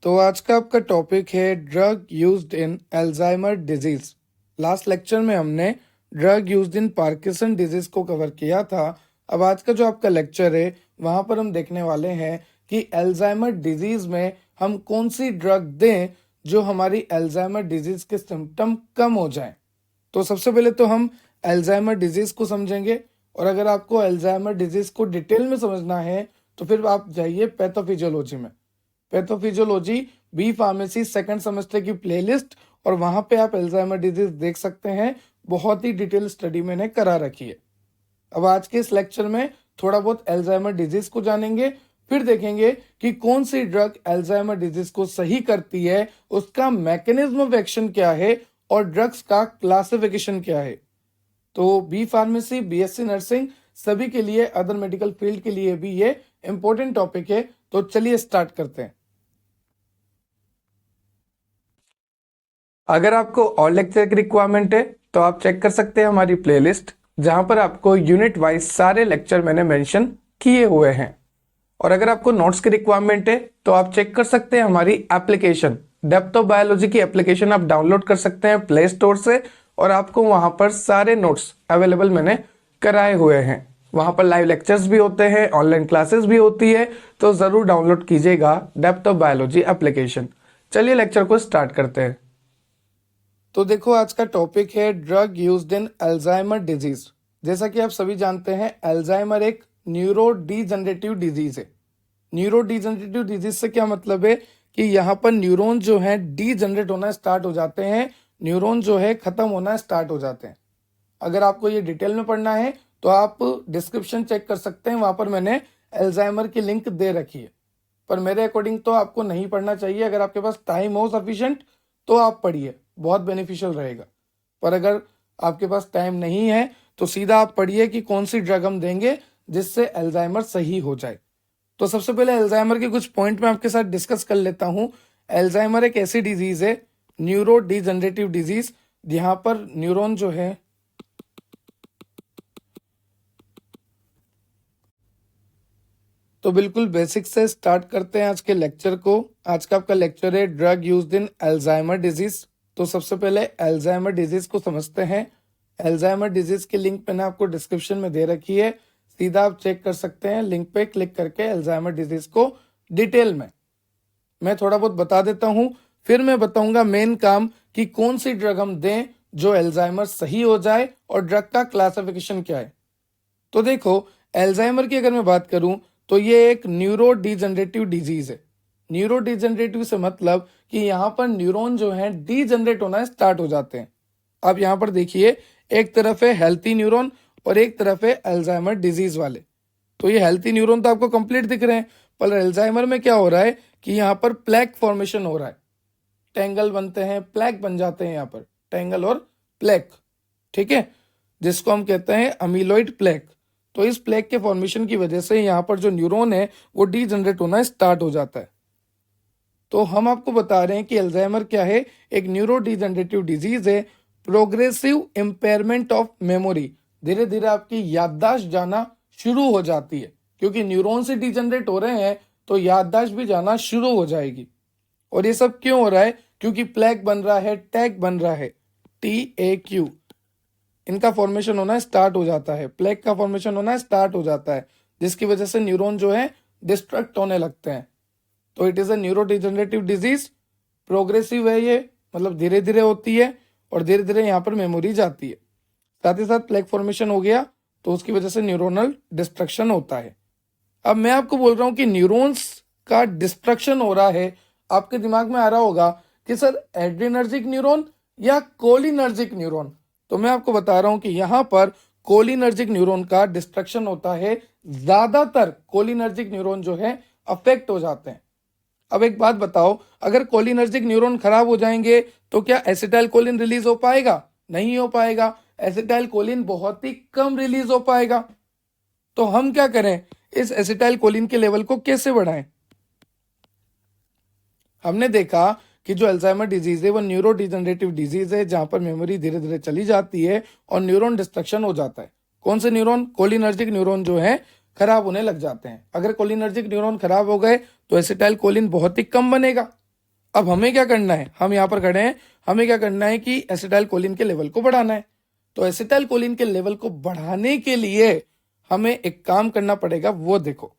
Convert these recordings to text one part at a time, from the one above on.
तो आज का आपका टॉपिक है drug used in Alzheimer disease. Last lecture में हमने drug used in Parkinson disease को कवर किया था। अब आज का जो आपका लेक्चर है वहां पर हम देखने वाले हैं कि अल्जाइमर डिजीज में हम कौन सी ड्रग दें जो हमारी अल्जाइमर डिजीज के सिम्टम कम हो जाएं। तो सबसे पहले तो हम अल्जाइमर डिजीज को समझेंगे, और अगर आपको अल्जाइमर डिजीज को डिटेल में समझना है तो फिर आप जाइए पैथोफिजियोलॉजी में। Pathophysiology B pharmacy second semester की प्लेलिस्ट, और वहां पे आप अल्जाइमर डिजीज देख सकते हैं। बहुत ही डिटेल स्टडी मैंने करा रखी है। अब आज के इस लेक्चर में थोड़ा बहुत अल्जाइमर डिजीज को जानेंगे, फिर देखेंगे कि कौन सी ड्रग अल्जाइमर डिजीज को सही करती है, उसका मैकेनिज्म ऑफ एक्शन क्या है और ड्रग्स का क्लासिफिकेशन क्या है। तो बी फार्मेसी, बीएससी नर्सिंग सभी के लिए, अदर मेडिकल फील्ड के लिए भी ये इंपॉर्टेंट टॉपिक है। तो चलिए स्टार्ट करते हैं। अगर आपको और लेक्चर की रिक्वायरमेंट है तो आप चेक कर सकते हैं हमारी प्लेलिस्ट, जहां पर आपको यूनिट वाइज सारे लेक्चर मैंने मेंशन किए हुए हैं। और अगर आपको नोट्स की रिक्वायरमेंट है तो आप चेक कर सकते हैं हमारी एप्लीकेशन डेप्थ ऑफ बायोलॉजी की एप्लीकेशन आप डाउनलोड कर सकते हैं प्ले स्टोर से, और आपको वहां पर सारे नोट्स अवेलेबल मैंने कराए हुए हैं। वहां पर लाइव लेक्चर्स भी होते हैं, ऑनलाइन क्लासेस भी होती है, तो जरूर डाउनलोड कीजिएगा डेप्थ ऑफ बायोलॉजी एप्लीकेशन। चलिए लेक्चर को स्टार्ट करते हैं। तो देखो, आज का टॉपिक है drug used in Alzheimer disease. जैसा कि आप सभी जानते हैं, अल्जाइमर एक न्यूरो डिजनरेटिव डिजीज है। न्यूरो डिजनरेटिव डिजीज से क्या मतलब है कि यहाँ पर न्यूरॉन जो है डीजनरेट होना स्टार्ट हो जाते हैं, न्यूरॉन जो है खत्म होना स्टार्ट हो जाते हैं। अगर आपको ये डिटेल में पढ़ना है तो आप डिस्क्रिप्शन चेक कर सकते हैं, वहां पर मैंने अल्जाइमर की लिंक दे रखी है। पर मेरे अकॉर्डिंग तो आपको नहीं पढ़ना चाहिए। अगर आपके पास टाइम हो सफिशिएंट तो आप पढ़िए, बहुत बेनिफिशियल रहेगा। पर अगर आपके पास टाइम नहीं है तो सीधा आप पढ़िए कि कौन सी ड्रग हम देंगे जिससे अल्जाइमर सही हो जाए। तो सबसे पहले अल्जाइमर के कुछ पॉइंट मैं आपके साथ डिस्कस कर लेता हूं। अल्जाइमर एक ऐसी डिजीज है, न्यूरो डिजनरेटिव डिजीज, जहां पर न्यूरॉन जो है तो बिल्कुल बेसिक से स्टार्ट करते हैं आज के लेक्चर को। आज का आपका लेक्चर है drug used in Alzheimer disease. तो सबसे पहले अल्जाइमर डिजीज को समझते हैं। अल्जाइमर डिजीज की लिंक मैंने आपको डिस्क्रिप्शन में दे रखी है, सीधा आप चेक कर सकते हैं लिंक पे क्लिक करके अल्जाइमर डिजीज को डिटेल में। मैं थोड़ा बहुत बता देता हूं, फिर मैं बताऊंगा मेन काम कि कौन सी ड्रग हम दें जो अल्जाइमर सही हो जाए और ड्रग का क्लासिफिकेशन क्या है। तो देखो, अल्जाइमर की अगर मैं बात करूं तो ये एक न्यूरो डिजनरेटिव डिजीज है। न्यूरो डिजनरेटिव से मतलब कि यहाँ पर न्यूरॉन जो है डिजनरेट होना स्टार्ट हो जाते हैं। अब यहाँ पर देखिए, एक तरफ है हेल्थी न्यूरॉन और एक तरफ है अल्जाइमर डिजीज वाले। तो ये हेल्थी न्यूरॉन तो आपको कंप्लीट दिख रहे हैं, पर अल्जाइमर में क्या हो रहा है कि यहाँ पर प्लेक फॉर्मेशन हो रहा है, टेंगल बनते हैं, प्लेक बन जाते हैं, यहाँ पर टेंगल और प्लेक, ठीक है, जिसको हम कहते हैं अमीलॉइड प्लेक। तो इस प्लेक के फॉर्मेशन की वजह से यहाँ पर जो न्यूरॉन है वो डीजनरेट होना स्टार्ट हो जाता है। तो हम आपको बता रहे हैं कि अल्जाइमर क्या है, एक न्यूरो डीजनरेटिव डिजीज है, प्रोग्रेसिव इम्पेयरमेंट ऑफ मेमोरी। धीरे धीरे आपकी याददाश्त जाना शुरू हो जाती है, क्योंकि न्यूरॉन से डीजनरेट हो रहे हैं तो याददाश्त भी जाना शुरू हो जाएगी। और ये सब क्यों हो रहा है? क्योंकि प्लेक बन रहा है, टैग बन रहा है, TAQ, इनका फॉर्मेशन होना स्टार्ट हो जाता है, प्लेक का फॉर्मेशन होना स्टार्ट हो जाता है, जिसकी वजह से न्यूरॉन जो है डिस्ट्रक्ट होने लगते हैं। तो it is a neuro degenerative disease. Progressive है ये, मतलब धीरे धीरे होती है और धीरे धीरे यहाँ पर मेमोरी जाती है। साथ ही साथ प्लेक फॉर्मेशन हो गया तो उसकी वजह से न्यूरोनल डिस्ट्रक्शन होता है। अब मैं आपको बोल रहा हूँ कि न्यूरॉन्स का डिस्ट्रक्शन हो रहा है, आपके दिमाग में आ रहा होगा कि सर एड्रीनर्जिक न्यूरॉन या कोलिनर्जिक न्यूरॉन। तो मैं आपको बता रहा हूं कि यहां पर कोलिनर्जिक न्यूरॉन का डिस्ट्रक्शन होता है। ज्यादातर कोलिनर्जिक न्यूरॉन जो है अफेक्ट हो जाते हैं। अब एक बात बताओ, अगर कोलिनर्जिक न्यूरॉन खराब हो जाएंगे तो क्या एसिटाइल कोलिन रिलीज हो पाएगा? नहीं हो पाएगा। एसिटाइल कोलिन बहुत ही कम रिलीज हो पाएगा। तो हम क्या करें, इस एसिटाइल कोलिन के लेवल को कैसे बढ़ाएं? हमने देखा कि जो अल्जाइमर डिजीज है वो न्यूरो डिजनरेटिव डिजीज है, जहां पर मेमोरी धीरे धीरे चली जाती है और न्यूरॉन डिस्ट्रक्शन हो जाता है। कौन से न्यूरॉन? कोलिनर्जिक न्यूरॉन जो है खराब होने लग जाते हैं। अगर कोलिनर्जिक न्यूरॉन खराब हो गए तो एसिटाइल कोलिन बहुत ही कम बनेगा। अब हमें क्या करना है, हम यहाँ पर खड़े हैं, हमें क्या करना है कि एसिटाइल कोलिन के लेवल को बढ़ाना है। तो एसिटाइल कोलिन के लेवल को बढ़ाने के लिए हमें एक काम करना पड़ेगा, वो देखो।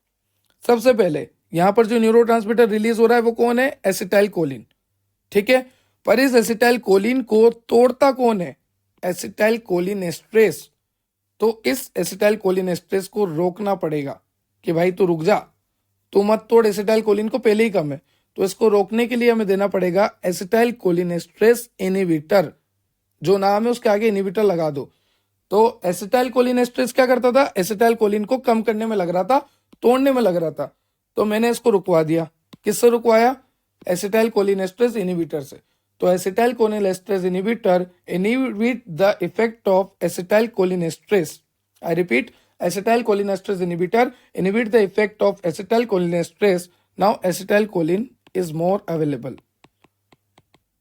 सबसे पहले यहाँ पर जो न्यूरोट्रांसमीटर रिलीज हो रहा है वो कौन है, एसिटाइल कोलिन, ठीक है। पर इस एसिटाइल कोलिन को तोड़ता कौन है, एसिटाइल कोलिन एस्ट्रेस। तो इस एसिटाइल कोलिन एस्ट्रेस को रोकना पड़ेगा कि भाई तू रुक जा, तू मत तोड़, एसिटाइल कोलिन को पहले ही कम है। तो इसको रोकने के लिए हमें देना पड़ेगा एसिटाइल कोलिन एस्ट्रेस इनहिबिटर, जो नाम है उसके आगे इनहिबिटर लगा दो। तो एसिटाइल कोलिन एस्ट्रेस क्या करता था, एसिटाइल कोलिन को कम करने में लग रहा था, तोड़ने में लग रहा था। तो मैंने इसको रुकवा दिया, किससे रुकवाया, एसिटाइल कोलिन एस्ट्रेस इनहिबिटर से। तो acetylcholinesterase inhibitor inhibit the effect of acetylcholinesterase. I repeat, acetylcholinesterase inhibitor inhibit the effect of acetylcholinesterase. Now acetylcholine is more available,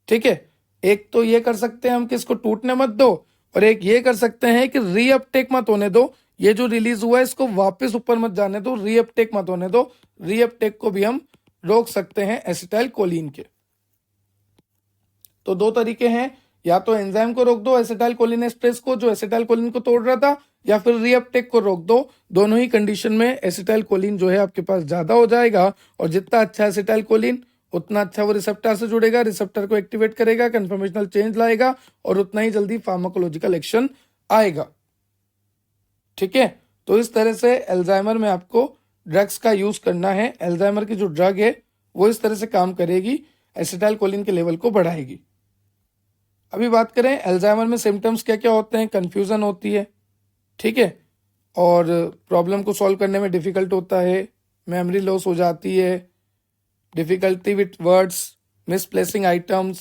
ठीक है। एक तो ये कर सकते हैं हम कि इसको टूटने मत दो, और एक ये कर सकते हैं कि रीअपटेक मत होने दो, ये जो रिलीज हुआ है इसको वापस ऊपर मत जाने दो, रीअपटेक मत होने दो। रीअपटेक को भी हम रोक सकते हैं एसिटाइल कोलिन के। तो दो तरीके हैं, या तो एंजाइम को रोक दो एसिटाइल कोलिन एस्ट्रेस को जो एसिटाइल कोलिन को तोड़ रहा था, या फिर रीअपटेक को रोक दो। दोनों ही कंडीशन में एसिटाइल कोलिन जो है आपके पास ज्यादा हो जाएगा, और जितना अच्छा एसिटाइल कोलिन उतना अच्छा वो रिसेप्टर से जुड़ेगा, रिसेप्टर को एक्टिवेट करेगा, कन्फर्मेशनल चेंज लाएगा, और उतना ही जल्दी फार्माकोलॉजिकल एक्शन आएगा, ठीक है। तो इस तरह से अल्जाइमर में आपको ड्रग्स का यूज करना है। अल्जाइमर की जो ड्रग है वो इस तरह से काम करेगी, एसिटाइल कोलिन के लेवल को बढ़ाएगी। अभी बात करें अल्जाइमर में सिम्टम्स क्या क्या होते हैं, कंफ्यूजन होती है, ठीक है, और प्रॉब्लम को सॉल्व करने में डिफिकल्ट होता है, मेमोरी लॉस हो जाती है, difficulty with words, misplacing items,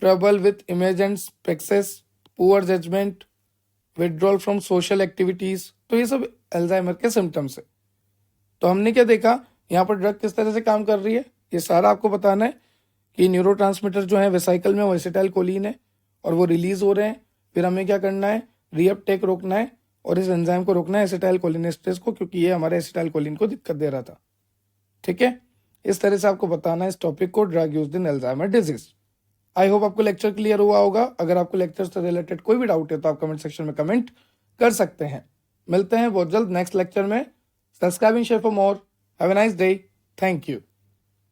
trouble with image and spaces, poor judgement, withdrawal from social activities. तो ये सब अल्जाइमर के सिम्टम्स है। तो हमने क्या देखा, यहाँ पर ड्रग किस तरह से काम कर रही है, ये सारा आपको बताना है कि न्यूरोट्रांसमीटर जो है वेसाइकल में वो एसिटाइल कोलिन है और वो रिलीज हो रहे हैं। फिर हमें क्या करना है, रीअपटेक रोकना है और इस एंजाइम को रोकना है एसिटाइल कोलिन एस्ट्रेस को, क्योंकि ये हमारे एसिटाइल कोलिन को दिक्कत दे रहा था, ठीक है। इस तरह से आपको बताना है इस टॉपिक को, drug used in Alzheimer disease. I hope आपको लेक्चर क्लियर हुआ होगा। अगर आपको लेक्चर से रिलेटेड कोई भी डाउट है तो आप कमेंट सेक्शन में कमेंट कर सकते हैं। मिलते हैं बहुत जल्द नेक्स्ट लेक्चर में। Subscribing share for more. Have a nice day. Thank you.